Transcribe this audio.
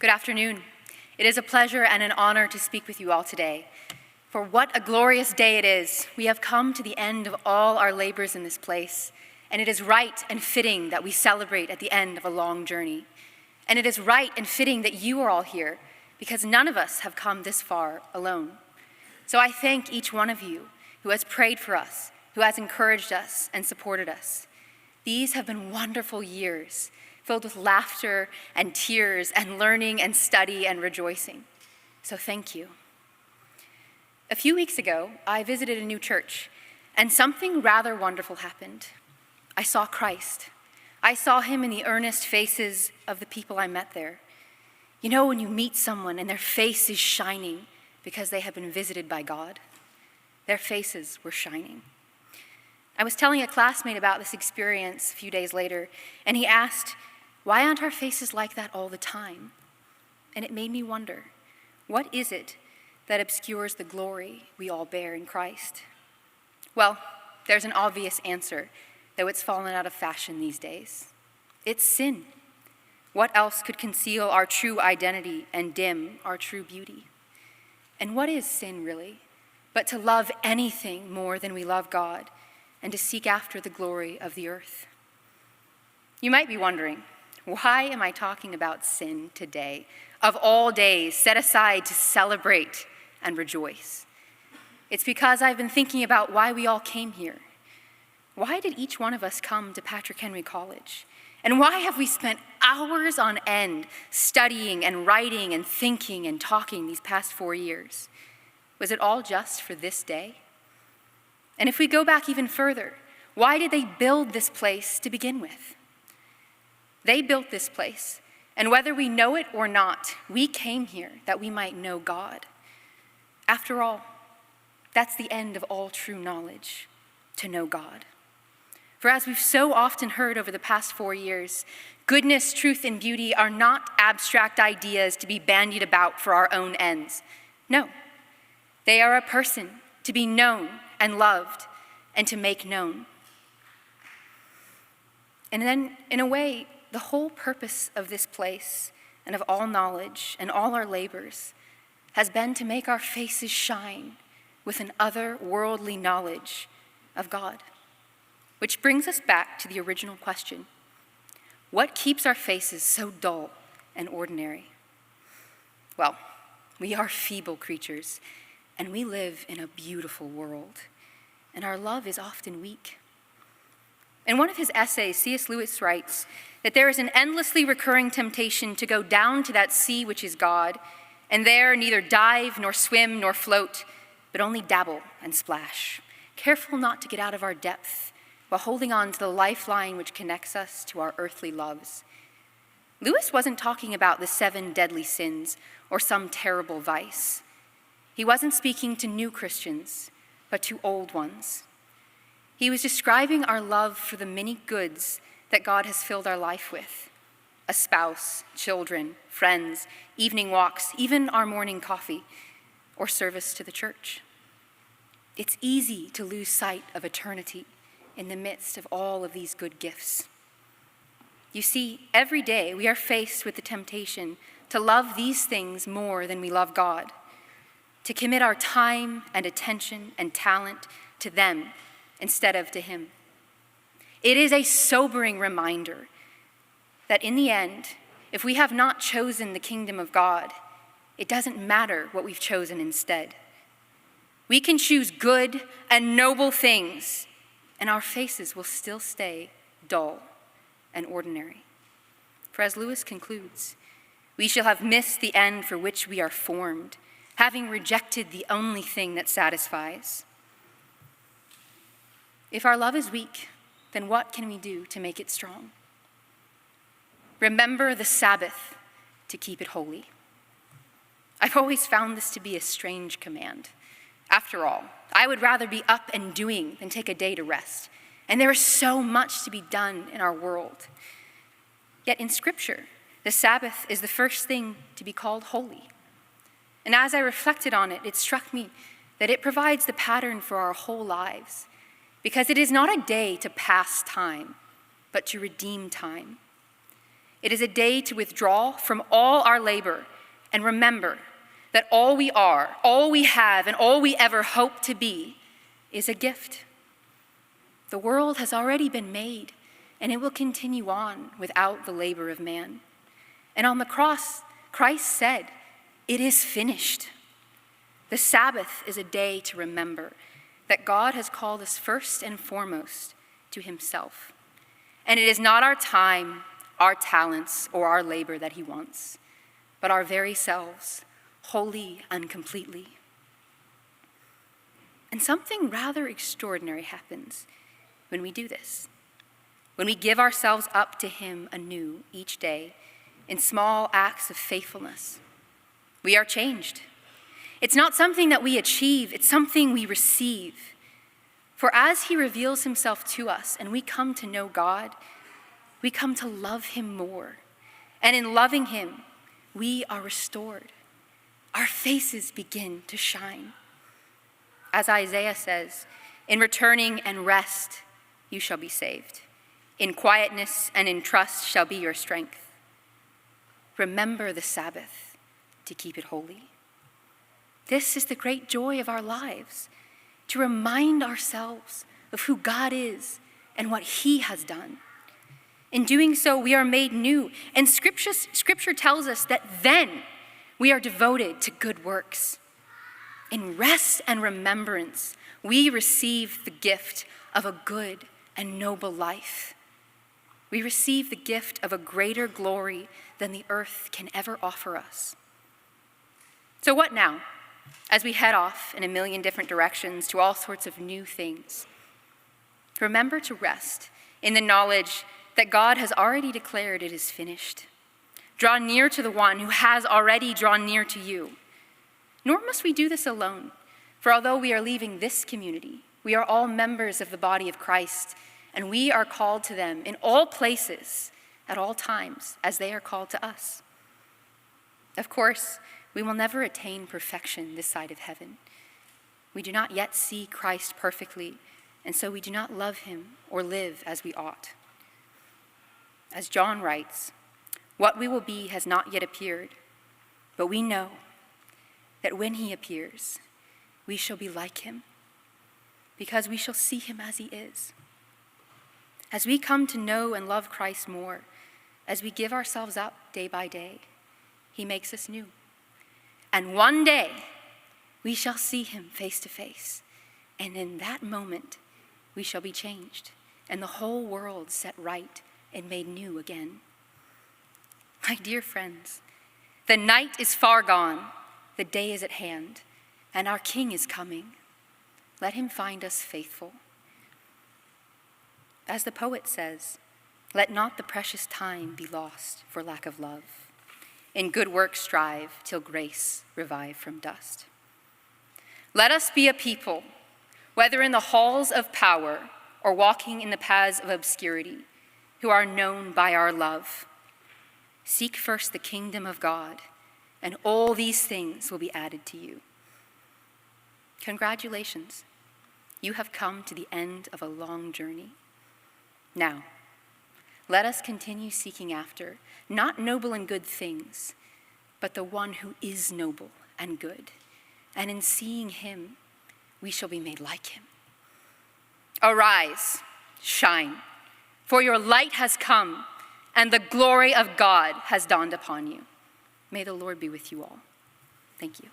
Good afternoon. It is a pleasure and an honor to speak with you all today. For what a glorious day it is. We have come to the end of all our labors in this place, and it is right and fitting that we celebrate at the end of a long journey. And it is right and fitting that you are all here, because none of us have come this far alone. So I thank each one of you who has prayed for us, who has encouraged us and supported us. These have been wonderful years, filled with laughter and tears and learning and study and rejoicing. So thank you. A few weeks ago, I visited a new church, and something rather wonderful happened. I saw Christ. I saw him in the earnest faces of the people I met there. You know when you meet someone and their face is shining because they have been visited by God? Their faces were shining. I was telling a classmate about this experience a few days later, and he asked, "Why aren't our faces like that all the time?" And it made me wonder, what is it that obscures the glory we all bear in Christ? Well, there's an obvious answer, though it's fallen out of fashion these days. It's sin. What else could conceal our true identity and dim our true beauty? And what is sin really, but to love anything more than we love God and to seek after the glory of the earth? You might be wondering, why am I talking about sin today, of all days set aside to celebrate and rejoice? It's because I've been thinking about why we all came here. Why did each one of us come to Patrick Henry College? And why have we spent hours on end studying and writing and thinking and talking these past 4 years? Was it all just for this day? And if we go back even further, why did they build this place to begin with? They built this place, and whether we know it or not, we came here that we might know God. After all, that's the end of all true knowledge, to know God. For as we've so often heard over the past 4 years, goodness, truth, and beauty are not abstract ideas to be bandied about for our own ends. No, they are a person to be known and loved and to make known. And then, in a way, the whole purpose of this place and of all knowledge and all our labors has been to make our faces shine with an otherworldly knowledge of God. Which brings us back to the original question: what keeps our faces so dull and ordinary? Well, we are feeble creatures, and we live in a beautiful world, and our love is often weak. In one of his essays, C.S. Lewis writes that there is an endlessly recurring temptation to go down to that sea which is God, and there neither dive nor swim nor float, but only dabble and splash, careful not to get out of our depth, while holding on to the lifeline which connects us to our earthly loves. Lewis wasn't talking about the 7 deadly sins or some terrible vice. He wasn't speaking to new Christians, but to old ones. He was describing our love for the many goods that God has filled our life with: a spouse, children, friends, evening walks, even our morning coffee, or service to the church. It's easy to lose sight of eternity in the midst of all of these good gifts. You see, every day we are faced with the temptation to love these things more than we love God, to commit our time and attention and talent to them instead of to him. It is a sobering reminder that in the end, if we have not chosen the kingdom of God, it doesn't matter what we've chosen instead. We can choose good and noble things, and our faces will still stay dull and ordinary. For as Lewis concludes, we shall have missed the end for which we are formed, having rejected the only thing that satisfies. If our love is weak, then what can we do to make it strong? Remember the Sabbath to keep it holy. I've always found this to be a strange command. After all, I would rather be up and doing than take a day to rest. And there is so much to be done in our world. Yet in Scripture, the Sabbath is the first thing to be called holy. And as I reflected on it, it struck me that it provides the pattern for our whole lives, because it is not a day to pass time, but to redeem time. It is a day to withdraw from all our labor and remember that all we are, all we have, and all we ever hope to be is a gift. The world has already been made, and it will continue on without the labor of man. And on the cross, Christ said, "It is finished." The Sabbath is a day to remember that God has called us first and foremost to himself. And it is not our time, our talents, or our labor that he wants, but our very selves, wholly and completely. And something rather extraordinary happens when we do this. When we give ourselves up to him anew each day in small acts of faithfulness, we are changed. It's not something that we achieve, it's something we receive. For as he reveals himself to us and we come to know God, we come to love him more. And in loving him, we are restored. Our faces begin to shine. As Isaiah says, "In returning and rest, you shall be saved. In quietness and in trust shall be your strength." Remember the Sabbath to keep it holy. This is the great joy of our lives, to remind ourselves of who God is and what he has done. In doing so, we are made new, and Scripture tells us that then we are devoted to good works. In rest and remembrance, we receive the gift of a good and noble life. We receive the gift of a greater glory than the earth can ever offer us. So what now, as we head off in a million different directions to all sorts of new things? Remember to rest in the knowledge that God has already declared it is finished. Draw near to the one who has already drawn near to you. Nor must we do this alone, for although we are leaving this community, we are all members of the body of Christ, and we are called to them in all places, at all times, as they are called to us. Of course, we will never attain perfection this side of heaven. We do not yet see Christ perfectly, and so we do not love him or live as we ought. As John writes, "What we will be has not yet appeared, but we know that when he appears, we shall be like him, because we shall see him as he is." As we come to know and love Christ more, as we give ourselves up day by day, he makes us new. And one day, we shall see him face to face, and in that moment, we shall be changed, and the whole world set right and made new again. My dear friends, the night is far gone, the day is at hand, and our King is coming. Let him find us faithful. As the poet says, "Let not the precious time be lost for lack of love. In good works strive till grace revive from dust." Let us be a people, whether in the halls of power or walking in the paths of obscurity, who are known by our love. Seek first the kingdom of God, and all these things will be added to you. Congratulations, you have come to the end of a long journey. Now, let us continue seeking after, not noble and good things, but the one who is noble and good. And in seeing him, we shall be made like him. Arise, shine, for your light has come, and the glory of God has dawned upon you. May the Lord be with you all. Thank you.